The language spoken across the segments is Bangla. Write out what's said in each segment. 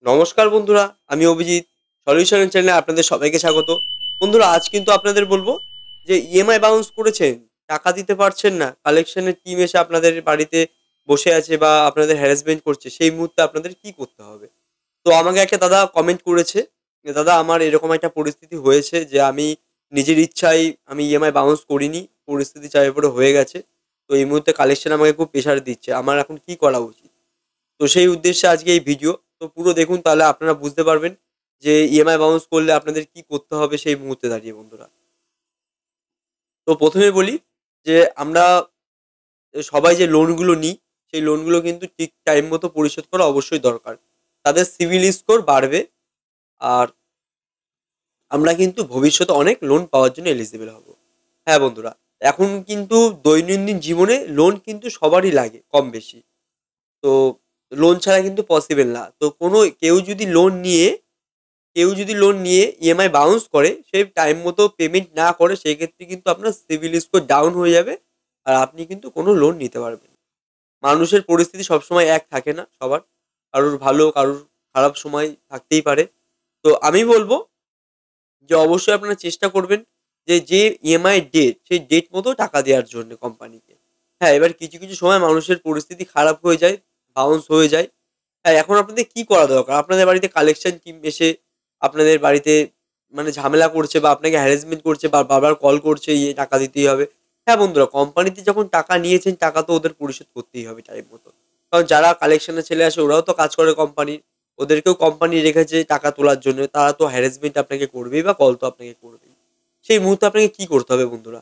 নমস্কার বন্ধুরা, আমি অভিজিৎ। সলিউশন চ্যানেলে আপনাদের সবাইকে স্বাগত। বন্ধুরা, আজ কিন্তু আপনাদের বলবো যে ইএমআই বাউন্স করেছেন, টাকা দিতে পারছেন না, কালেকশনের টিম এসে আপনাদের বাড়িতে বসে আছে বা আপনাদের হ্যারাসমেন্ট করছে, সেই মুহূর্তে আপনাদের কি করতে হবে? তো আমাকে একটা দাদা কমেন্ট করেছে যে, "দাদা, আমার এরকম একটা পরিস্থিতি হয়েছে যে আমি নিজের ইচ্ছায় আমি ইএমআই বাউন্স করিনি। পরিস্থিতি চাপের উপরে হয়ে গেছে। তো এই মুহূর্তে কালেকশন আমাকে খুব প্রেশার দিচ্ছে। আমার এখন কি করা উচিত?" তো সেই উদ্দেশ্যে আজকে এই ভিডিও। তো পুরো দেখুন, তাহলে আপনারা বুঝতে পারবেন যে ইএমআই বাউন্স করলে আপনাদের কি করতে হবে সেই মুহূর্তে দাঁড়িয়ে বন্ধুরা। তো ১ম এ বলি যে আমরা সবাই যে লোনগুলো নিই, সেই লোনগুলো কিন্তু ঠিক টাইম মতো পরিশোধ করা অবশ্যই দরকার। তাদের সিবিল স্কোর বাড়বে। আর আমরা কিন্তু ভবিষ্যতে অনেক লোন পাওয়ার জন্য এলিজিবল হব। হ্যাঁ বন্ধুরা, এখন কিন্তু দৈনন্দিন জীবনে লোন কিন্তু সবারই লাগে কম বেশি। তো লোন ছাড়া কিন্তু পসিবল না। তো কেউ যদি লোন নিয়ে ইএমআই বাউন্স করে, সে টাইম মতো পেমেন্ট না করে, সেক্ষেত্রে কিন্তু আপনার সিবিল স্কোর ডাউন হয়ে যাবে। আর আপনি কিন্তু কোনো লোন নিতে পারবেন না। মানুষের পরিস্থিতি সবসময় এক থাকে না সবার। কারোর ভালো, কারোর খারাপ সময় থাকতেই পারে। তো আমি বলব যে অবশ্যই আপনারা চেষ্টা করবেন যে ইএমআই ডেট, সেই ডেট মতো টাকা দেওয়ার জন্য কোম্পানিকে। হ্যাঁ, এবার কিছু সময় মানুষের পরিস্থিতি খারাপ হয়ে যায়, বাউন্স হয়ে যায়। হ্যাঁ, এখন আপনাদের কি করা দরকার? আপনাদের বাড়িতে কালেকশন টিম এসে আপনাদের বাড়িতে মানে ঝামেলা করছে বা আপনাকে হ্যারাসমেন্ট করছে বা বারবার কল করছে, টাকা দিতেই হবে। হ্যাঁ বন্ধুরা, কোম্পানিতে যখন টাকা নিয়েছেন, টাকা তো ওদের পরিশোধ করতেই হবে টাইম মতো। কারণ যারা কালেকশন এ ছেলে আসে, ওরাও তো কাজ করে কোম্পানির। ওদেরকেও কোম্পানি রেখেছে টাকা তোলার জন্য। তারা তো হ্যারাসমেন্ট আপনাকে করবেই বা কল তো আপনাকে করবেই। সেই মুহূর্তে আপনাকে কি করতে হবে বন্ধুরা?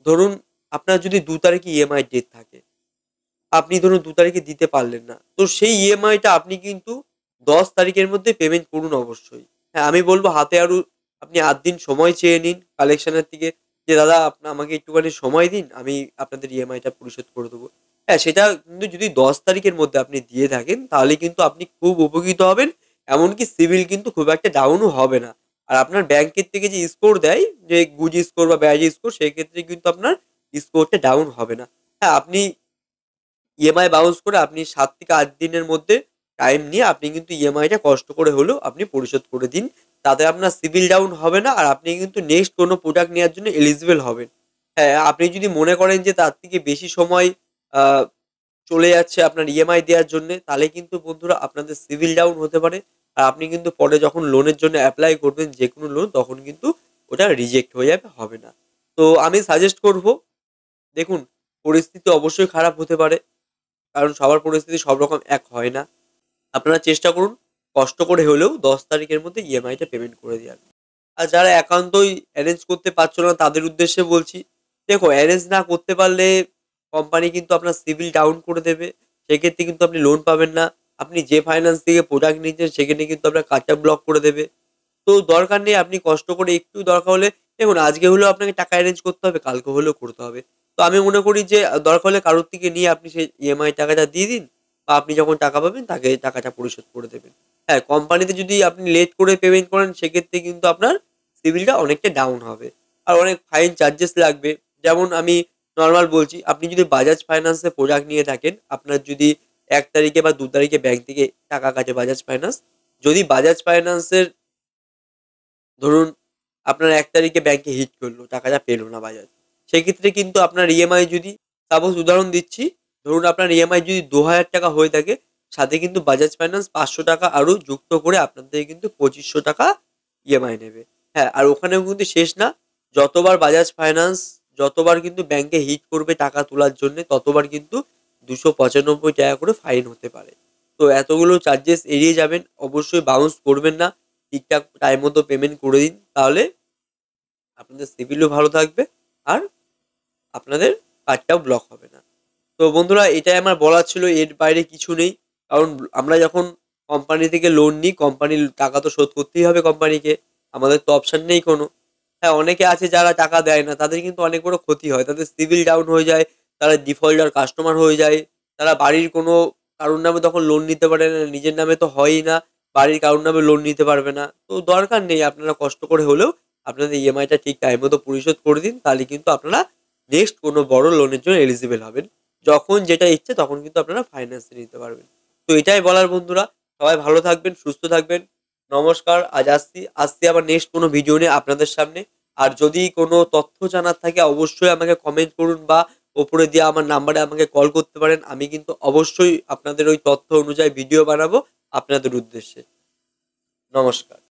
ধরুন, আপনার যদি ২ তারিখে ইএমআই ডেট থাকে, আপনি ধরুন ২ তারিখে দিতে পারলেন না। তো সেই ইএমআইটা আপনি কিন্তু ১০ তারিখের মধ্যে পেমেন্ট করুন অবশ্যই। হ্যাঁ, আমি বলব হাতে আরো আপনি ৮ দিন সময় চেয়ে নিন কালেকশনের থেকে যে, "দাদা, আমাকে একটুখানি সময় দিন। আমি আপনাদের ইএমআইটা পরিশোধ করে দেবো।" হ্যাঁ, সেটা কিন্তু যদি ১০ তারিখের মধ্যে আপনি দিয়ে থাকেন, তাহলে কিন্তু আপনি খুব উপকৃত হবেন। এমনকি সিবিল কিন্তু খুব একটা ডাউনও হবে না। আর আপনার ব্যাংকের থেকে যে স্কোর দেয়, যে গুড স্কোর বা ব্যাড স্কোর, সেক্ষেত্রে কিন্তু আপনার স্কোরটা ডাউন হবে না। হ্যাঁ, আপনি ইএমআই বাউন্স করে আপনি ৭ থেকে ৮ দিনের মধ্যে টাইম নিয়ে আপনি কিন্তু ইএমআইটা কষ্ট করে হলেও আপনি পরিশোধ করে দিন। তাতে আপনার সিবিল ডাউন হবে না। আর আপনি কিন্তু নেক্সট কোনো প্রোডাক্ট নেওয়ার জন্য এলিজিবল হবেন। হ্যাঁ, আপনি যদি মনে করেন যে তার থেকে বেশি সময় আ চলে যাচ্ছে আপনার ইএমআই দেওয়ার জন্যে, তাহলে কিন্তু বন্ধুরা আপনাদের সিবিল ডাউন হতে পারে। আর আপনি কিন্তু পরে যখন লোনের জন্য এপ্লাই করবেন, যেকোনো লোন, তখন কিন্তু ওটা রিজেক্ট হয়ে যাবে, হবে না। তো আমি সাজেস্ট করব, দেখুন, পরিস্থিতি অবশ্যই খারাপ হতে পারে। কারণ সবার পরিস্থিতি সব রকম এক হয় না। আপনারা চেষ্টা করুন কষ্ট করে হলেও ১০ তারিখের মধ্যে ইএমআইটা পেমেন্ট করে দেওয়ার। আর যারা একান্তই এরেঞ্জ করতে পারছো না, তাদের উদ্দেশ্যে বলছি, দেখো, এরেঞ্জ না করতে পারলে কোম্পানি কিন্তু আপনার সিবিল ডাউন করে দেবে। সেক্ষেত্রে কিন্তু আপনি লোন পাবেন না। আপনি যে ফাইন্যান্স থেকে প্রোডাক্ট নিচ্ছেন, সেখানে কিন্তু আপনার কার্ডটা ব্লক করে দেবে। তো দরকার নেই, আপনি কষ্ট করে একটু দরকার হলে, দেখুন, আজকে হলেও আপনাকে টাকা এরেঞ্জ করতে হবে, কালকে হলেও করতে হবে। তো আমি মনে করি যে দরকার হলে কারোর থেকে নিয়ে আপনি সেই ইএমআই টাকাটা দিয়ে দিন, বা আপনি যখন টাকা পাবেন তাকে টাকাটা পরিশোধ করে দেবেন। হ্যাঁ, কোম্পানিতে যদি আপনি লেট করে পেমেন্ট করেন, সেক্ষেত্রে কিন্তু আপনার সিবিলটা অনেকটা ডাউন হবে। আর অনেক ফাইন চার্জেস লাগবে। যেমন আমি নরমাল বলছি, আপনি যদি বাজাজ ফাইন্যান্সে প্রোডাক্ট নিয়ে থাকেন, আপনার যদি ১ তারিখে বা ২ তারিখে ব্যাংক থেকে টাকা কাটে বাজাজ ফাইন্যান্স, যদি বাজাজ ফাইন্যান্সের ধরুন আপনার ১ তারিখে ব্যাংকে হিট করলো, টাকাটা পেল না বাজাজ। সেক্ষেত্রে কিন্তু আপনার ইএমআই যদি, সাপোজ উদাহরণ দিচ্ছি, ধরুন আপনার ইএমআই যদি ৳২,০০০ হয়ে থাকে, সাথে কিন্তু বাজাজ ফাইন্যান্স ৳৫০০ আরো যুক্ত করে আপনার থেকে কিন্তু ৳২৫০০ ইএমআই নেবে। হ্যাঁ, আর ওখানেও কিন্তু শেষ না। যতবার বাজাজ ফাইন্যান্স, যতবার কিন্তু ব্যাংকে হিট করবে টাকা তোলার জন্যে, ততবার কিন্তু ৳২৯৫ করে ফাইন হতে পারে। তো এতগুলো চার্জেস এড়িয়ে যাবেন। অবশ্যই বাউন্স করবেন না। ঠিকঠাক টাইম মতো পেমেন্ট করে দিন। তাহলে আপনাদের সিবিলও ভালো থাকবে। আর আপনাদের কার্ডটাও ব্লক হবে না। তো বন্ধুরা, এটাই আমার বলার ছিল। এর বাইরে কিছু নেই। কারণ আমরা যখন কোম্পানি থেকে লোন নিই, কোম্পানির টাকা তো শোধ করতেই হবে কোম্পানিকে। আমাদের তো অপশন নেই কোনো। হ্যাঁ, অনেকে আছে যারা টাকা দেয় না। তাদের কিন্তু অনেক বড় ক্ষতি হয়। তাদের সিবিল ডাউন হয়ে যায়। তারা ডিফল্টার কাস্টমার হয়ে যায়। তারা বাড়ির কোনো কারোর নামে তখন লোন নিতে পারে না। নিজের নামে তো হয়ই না। বাড়ির কারোর নামে লোন নিতে পারবে না। তো দরকার নেই, আপনারা কষ্ট করে হলেও আপনাদের ইএমআইটা ঠিক টাইম মতো পরিশোধ করে দিন। তাহলে কিন্তু আপনারা নেক্সট কোনো বড় লোনের জন্য এলিজিবল হবেন। যখন যেটা ইচ্ছে তখন কিন্তু আপনারা ফাইন্যান্স এ নিতে পারবেন। তো এটাই বলার বন্ধুরা। সবাই ভালো থাকবেন, সুস্থ থাকবেন। নমস্কার। আজ আসছি আবার নেক্সট কোনো ভিডিও নিয়ে আপনাদের সামনে। আর যদি কোনো তথ্য জানার থাকে অবশ্যই আমাকে কমেন্ট করুন বা ওপরে দেওয়া আমার নাম্বারে আমাকে কল করতে পারেন। আমি কিন্তু অবশ্যই আপনাদের ওই তথ্য অনুযায়ী ভিডিও বানাবো আপনাদের উদ্দেশ্যে। নমস্কার।